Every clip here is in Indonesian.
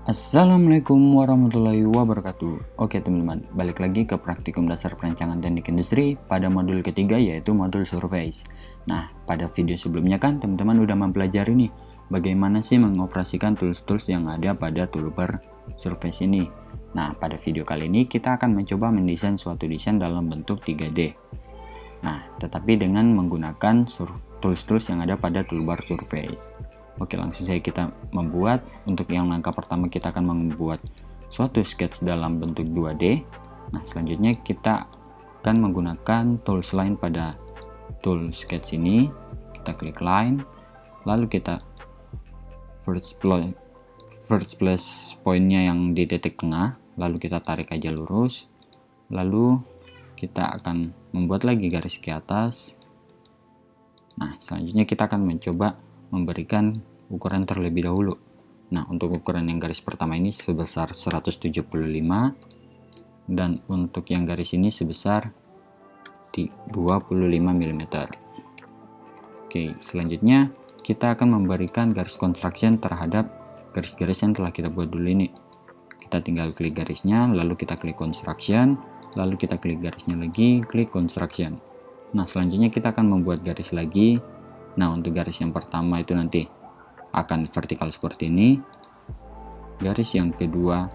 Assalamualaikum warahmatullahi wabarakatuh. Oke teman-teman, balik lagi ke praktikum dasar perancangan teknik industri pada modul ketiga, yaitu modul surveys. Nah, pada video sebelumnya kan teman-teman udah mempelajari nih bagaimana sih mengoperasikan tools-tools yang ada pada toolbar surveys ini. Nah, pada video kali ini kita akan mencoba mendesain suatu desain dalam bentuk 3D. Nah, tetapi dengan menggunakan tools-tools yang ada pada toolbar surveys. Oke, langsung saja kita membuat. Untuk yang langkah pertama kita akan membuat suatu sketch dalam bentuk 2D. Nah, selanjutnya kita akan menggunakan tools line pada tool sketch ini. Kita klik line, lalu kita first place pointnya yang di titik tengah, lalu kita tarik aja lurus, lalu kita akan membuat lagi garis ke atas. Nah, selanjutnya kita akan mencoba memberikan ukuran terlebih dahulu. Nah, untuk ukuran yang garis pertama ini sebesar 175 dan untuk yang garis ini sebesar 25 mm. Oke, selanjutnya kita akan memberikan garis construction terhadap garis-garis yang telah kita buat dulu ini. Kita tinggal klik garisnya, lalu kita klik construction, lalu kita klik garisnya lagi, klik construction. Nah, selanjutnya kita akan membuat garis lagi. Nah, untuk garis yang pertama itu nanti akan vertikal seperti ini. Garis yang kedua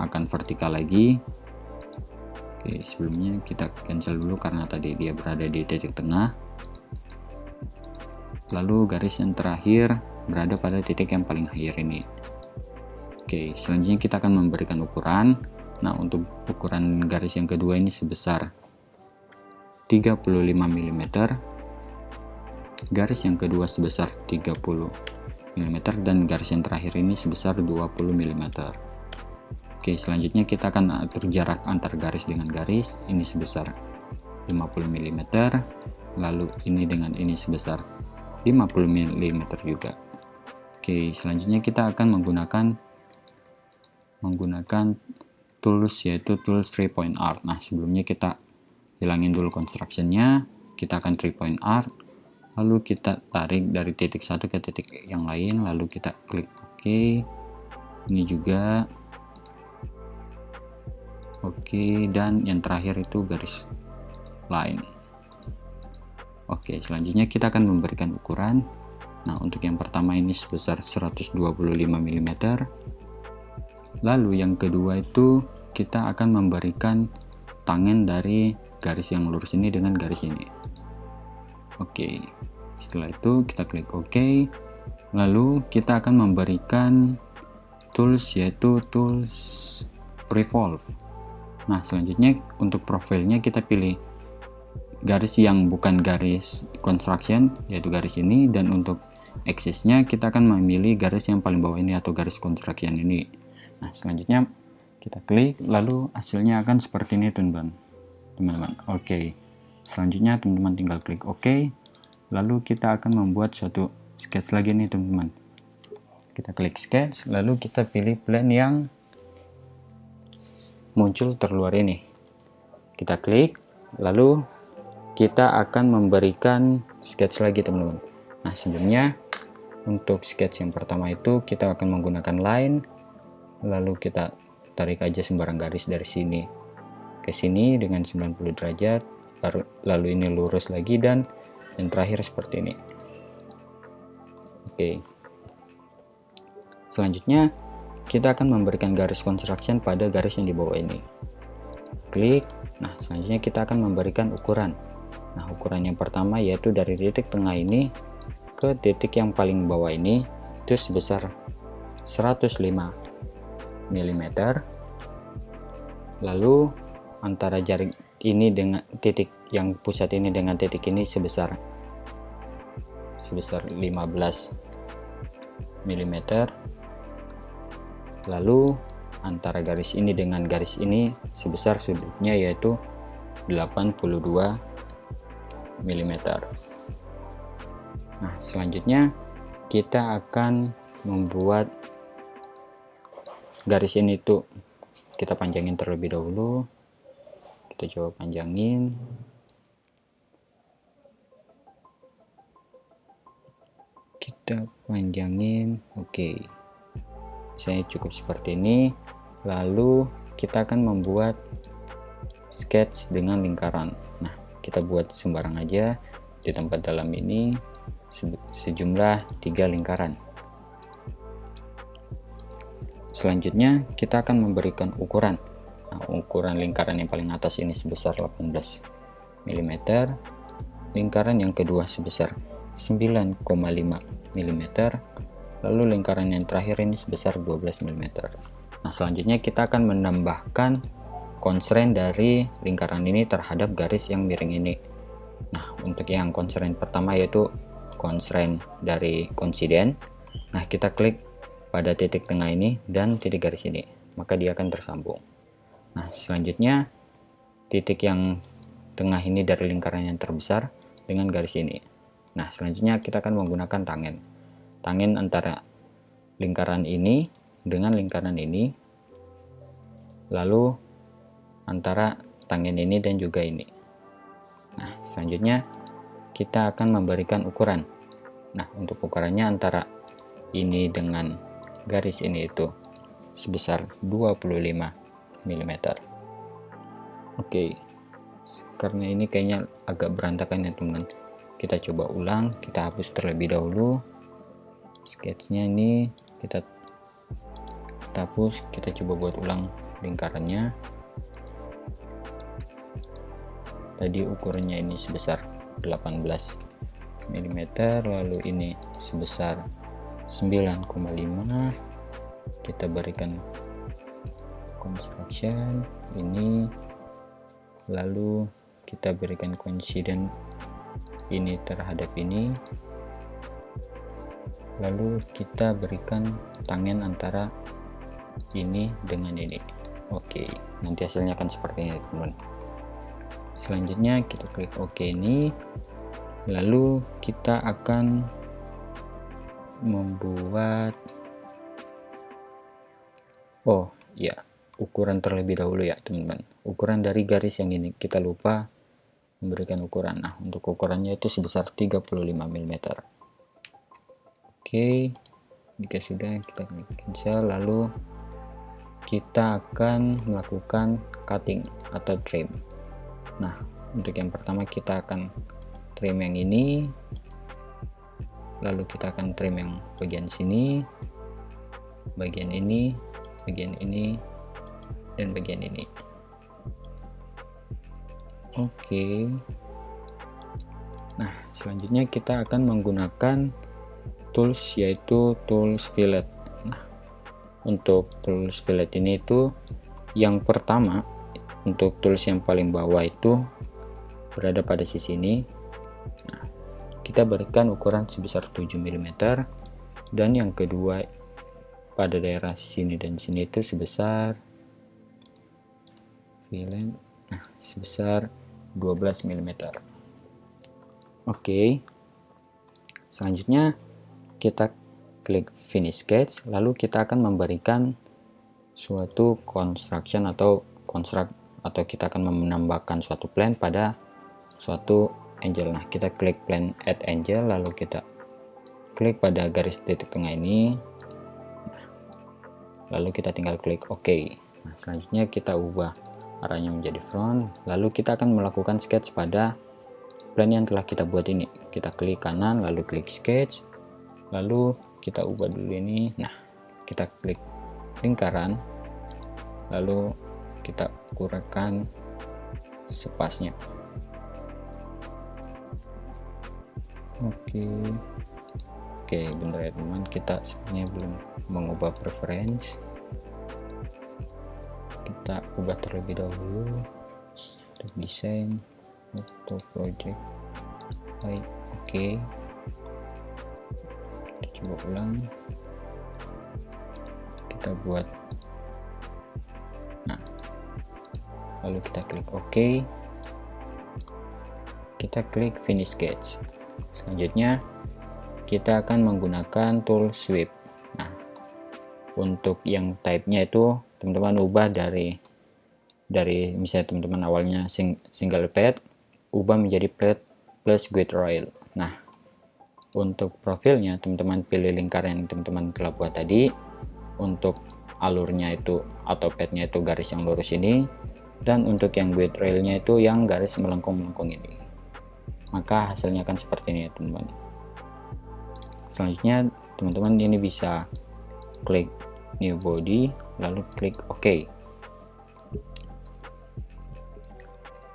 akan vertikal lagi. Oke, sebelumnya kita cancel dulu karena tadi dia berada di titik tengah. Lalu garis yang terakhir berada pada titik yang paling akhir ini. Oke, selanjutnya kita akan memberikan ukuran. Nah, untuk ukuran garis yang kedua ini sebesar 35 mm, garis yang kedua sebesar 30 mm, dan garis yang terakhir ini sebesar 20 mm. Oke, selanjutnya kita akan atur jarak antar garis dengan garis. Ini sebesar 50 mm, lalu ini dengan ini sebesar 50 mm juga. Oke, selanjutnya kita akan menggunakan tools, yaitu tools 3 point art. Nah, sebelumnya kita hilangin dulu construction-nya, kita akan 3 point art, lalu kita tarik dari titik satu ke titik yang lain, lalu kita klik OK. Ini juga OK, dan yang terakhir itu garis line. Oke, selanjutnya kita akan memberikan ukuran. Nah, untuk yang pertama ini sebesar 125 mm, lalu yang kedua itu kita akan memberikan tangen dari garis yang lurus ini dengan garis ini. Oke, setelah itu kita klik OK, lalu kita akan memberikan tools, yaitu tools revolve. Nah, selanjutnya untuk profilnya kita pilih garis yang bukan garis construction, yaitu garis ini, dan untuk axisnya kita akan memilih garis yang paling bawah ini atau garis construction ini. Nah, selanjutnya kita klik, lalu hasilnya akan seperti ini teman-teman. Oke, selanjutnya teman-teman tinggal klik OK, lalu kita akan membuat suatu sketch lagi nih teman-teman. Kita klik sketch, lalu kita pilih plan yang muncul terluar ini. Kita klik, lalu kita akan memberikan sketch lagi teman-teman. Nah, sebelumnya untuk sketch yang pertama itu kita akan menggunakan line, lalu kita tarik aja sembarang garis dari sini ke sini dengan 90 derajat, lalu ini lurus lagi, dan yang terakhir seperti ini. Oke, selanjutnya kita akan memberikan garis construction pada garis yang di bawah ini. Klik. Nah, selanjutnya kita akan memberikan ukuran. Nah, ukuran yang pertama yaitu dari titik tengah ini ke titik yang paling bawah ini itu sebesar 105 mm. Lalu antara jari ini dengan titik yang pusat ini dengan titik ini sebesar 15 mm. Lalu antara garis ini dengan garis ini sebesar sudutnya yaitu 82 mm. Nah, selanjutnya kita akan membuat garis ini tuh kita panjangin terlebih dahulu. Kita coba panjangin. Kita panjangin. Oke. Misalnya cukup seperti ini. Lalu kita akan membuat sketch dengan lingkaran. Nah, kita buat sembarang aja di tempat dalam ini sejumlah 3 lingkaran. Selanjutnya kita akan memberikan ukuran. Nah, ukuran lingkaran yang paling atas ini sebesar 18 mm, lingkaran yang kedua sebesar 9,5 mm, lalu lingkaran yang terakhir ini sebesar 12 mm. Nah, selanjutnya kita akan menambahkan constraint dari lingkaran ini terhadap garis yang miring ini. Nah, untuk yang constraint pertama yaitu constraint dari coincident. Nah, kita klik pada titik tengah ini dan titik garis ini, maka dia akan tersambung. Nah, selanjutnya titik yang tengah ini dari lingkaran yang terbesar dengan garis ini. Nah, selanjutnya kita akan menggunakan tangen antara lingkaran ini dengan lingkaran ini, lalu antara tangen ini dan juga ini. Nah, selanjutnya kita akan memberikan ukuran. Nah, untuk ukurannya antara ini dengan garis ini itu sebesar 25 mm. Oke, karena ini kayaknya agak berantakan ya teman-teman, kita coba ulang. Kita hapus terlebih dahulu sketsnya ini, kita hapus, kita coba buat ulang lingkarannya. Tadi ukurannya ini sebesar 18 mm, lalu ini sebesar 9,5. Kita berikan construction ini, lalu kita berikan coincident ini terhadap ini, lalu kita berikan tangen antara ini dengan ini. Oke, nanti hasilnya akan seperti ini teman-teman. Selanjutnya kita klik OK ini, lalu kita akan membuat ukuran terlebih dahulu ya teman-teman. Ukuran dari garis yang ini kita lupa memberikan ukuran. Nah, untuk ukurannya itu sebesar 35 mm. Oke, jika sudah kita klik cancel, lalu kita akan melakukan cutting atau trim. Nah, untuk yang pertama kita akan trim yang ini, lalu kita akan trim yang bagian sini, bagian ini, dan bagian ini. Oke. Nah, selanjutnya kita akan menggunakan tools yaitu tools fillet. Nah, untuk tools fillet ini itu yang pertama, untuk tools yang paling bawah itu berada pada sisi ini. Nah, kita berikan ukuran sebesar 7 mm, dan yang kedua pada daerah sini dan sini itu sebesar fillet, sebesar 12 mm. Oke, selanjutnya kita klik finish sketch, lalu kita akan memberikan suatu construction atau kita akan menambahkan suatu plan pada suatu angel. Nah, kita klik plan add angel, lalu kita klik pada garis titik tengah ini, lalu kita tinggal klik OK. Nah, selanjutnya kita ubah arahnya menjadi front, lalu kita akan melakukan sketch pada plan yang telah kita buat ini. Kita klik kanan, lalu klik sketch, lalu kita ubah dulu ini. Nah, kita klik lingkaran, lalu kita kurangkan spasnya. Oke, bener ya teman, kita sebenarnya belum mengubah preference. Kita ubah terlebih dahulu untuk desain, untuk project. Baik, oke. Kita coba ulang. Kita buat. Nah, lalu kita klik OK. Kita klik finish sketch. Selanjutnya kita akan menggunakan tool sweep. Nah, untuk yang type-nya itu teman-teman ubah dari misalnya teman-teman awalnya single pad, ubah menjadi pad plus guide rail. Nah, untuk profilnya teman-teman pilih lingkaran yang teman-teman telah buat tadi, untuk alurnya itu atau padnya itu garis yang lurus ini, dan untuk yang guide railnya itu yang garis melengkung-melengkung ini. Maka hasilnya akan seperti ini ya teman-teman. Selanjutnya teman-teman ini bisa klik new body lalu klik OK.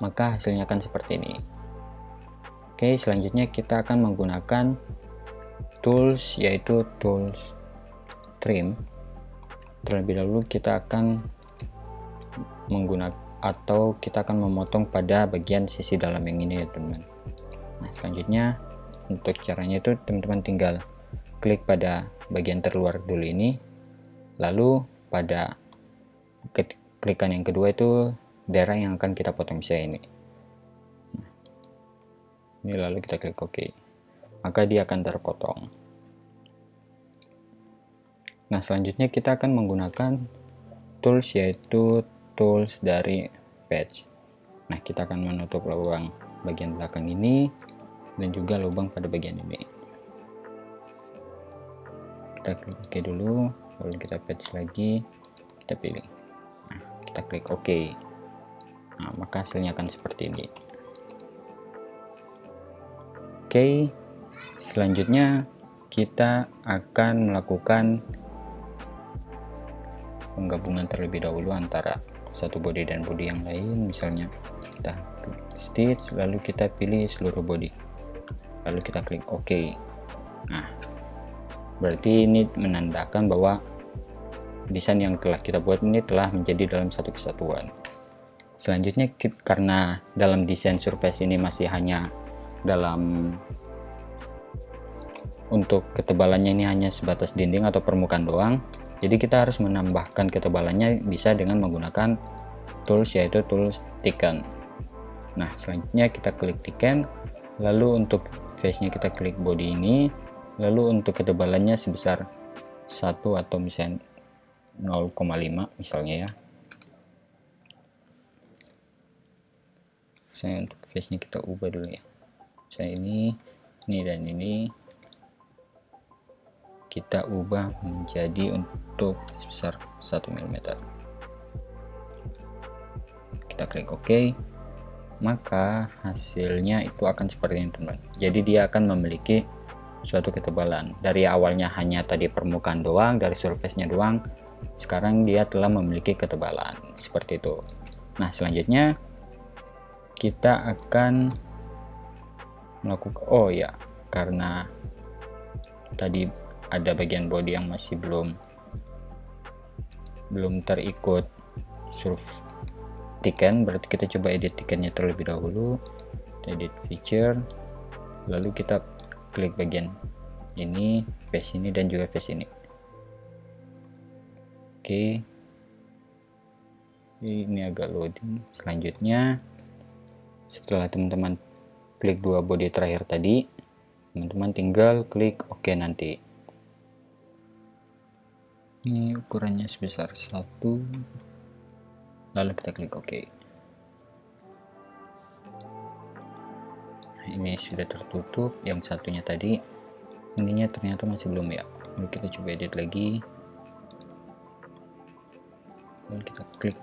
Maka hasilnya akan seperti ini. Oke, selanjutnya kita akan menggunakan tools, yaitu tools trim. Terlebih dahulu kita akan menggunakan atau kita akan memotong pada bagian sisi dalam yang ini ya teman-teman. Nah, selanjutnya untuk caranya itu teman-teman tinggal klik pada bagian terluar dulu ini, lalu pada klikan yang kedua itu daerah yang akan kita potong, misalnya ini. Ini lalu kita klik OK, maka dia akan terpotong. Nah, selanjutnya kita akan menggunakan tools, yaitu tools dari patch. Nah, kita akan menutup lubang bagian belakang ini dan juga lubang pada bagian ini. Kita klik OK dulu, lalu kita patch lagi, kita pilih. Nah, kita klik OK. Nah, maka hasilnya akan seperti ini. Oke, selanjutnya kita akan melakukan penggabungan terlebih dahulu antara satu body dan body yang lain. Misalnya kita klik stitch, lalu kita pilih seluruh body, lalu kita klik OK. Nah, berarti ini menandakan bahwa desain yang telah kita buat ini telah menjadi dalam satu kesatuan. Selanjutnya, karena dalam desain surface ini masih hanya dalam untuk ketebalannya ini hanya sebatas dinding atau permukaan doang, jadi kita harus menambahkan ketebalannya bisa dengan menggunakan tools, yaitu tools thicken. Nah, selanjutnya kita klik thicken, lalu untuk face nya kita klik body ini, lalu untuk ketebalannya sebesar 1 atau misalnya 0,5 misalnya ya. Saya untuk face nya kita ubah dulu ya. Saya ini dan ini kita ubah menjadi untuk sebesar 1 mm. Kita klik OK, maka hasilnya itu akan seperti ini teman-teman. Jadi dia akan memiliki suatu ketebalan. Dari awalnya hanya tadi permukaan doang, dari surface-nya doang, sekarang dia telah memiliki ketebalan seperti itu. Nah, selanjutnya kita akan melakukan, oh ya, karena tadi ada bagian body yang masih belum terikut surf thicken, berarti kita coba edit thickennya terlebih dahulu. Edit feature, lalu kita klik bagian ini, face ini, dan juga face ini. Oke, ini agak loading. Selanjutnya, setelah teman-teman klik dua body terakhir tadi, teman-teman tinggal klik OK nanti. Ini ukurannya sebesar 1, lalu kita klik OK. Nah, ini sudah tertutup. Yang satunya tadi ininya ternyata masih belum ya. Lalu kita coba edit lagi, lalu kita klik,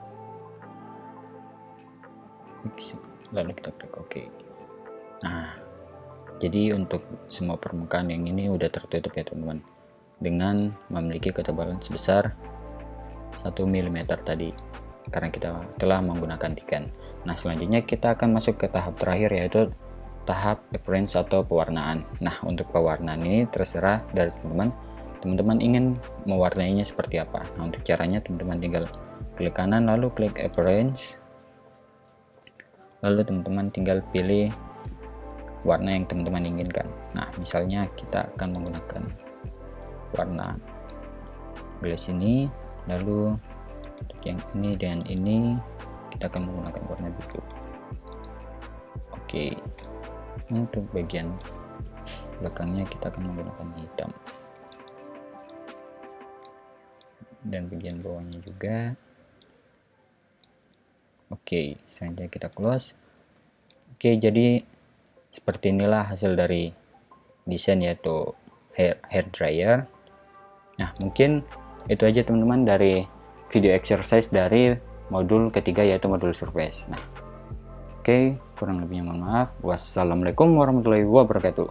lalu kita klik OK. Nah, jadi untuk semua permukaan yang ini udah tertutup ya teman-teman, dengan memiliki ketebalan sebesar 1 mm tadi, karena kita telah menggunakan thicken. Nah, selanjutnya kita akan masuk ke tahap terakhir, yaitu tahap appearance atau pewarnaan. Nah, untuk pewarnaan ini terserah dari teman-teman. Teman-teman ingin mewarnainya seperti apa. Nah, untuk caranya teman-teman tinggal klik kanan lalu klik appearance, lalu teman-teman tinggal pilih warna yang teman-teman inginkan. Nah, misalnya kita akan menggunakan warna glass ini, lalu untuk yang ini dan ini kita akan menggunakan warna biru. Oke, untuk bagian belakangnya kita akan menggunakan hitam, dan bagian bawahnya juga. Oke, selanjutnya kita close. Oke, jadi seperti inilah hasil dari desain, yaitu hair dryer. Nah, mungkin Itu aja teman-teman dari video exercise dari modul ketiga, yaitu modul surveys. Nah, oke, kurang lebihnya mohon maaf. Wassalamualaikum warahmatullahi wabarakatuh.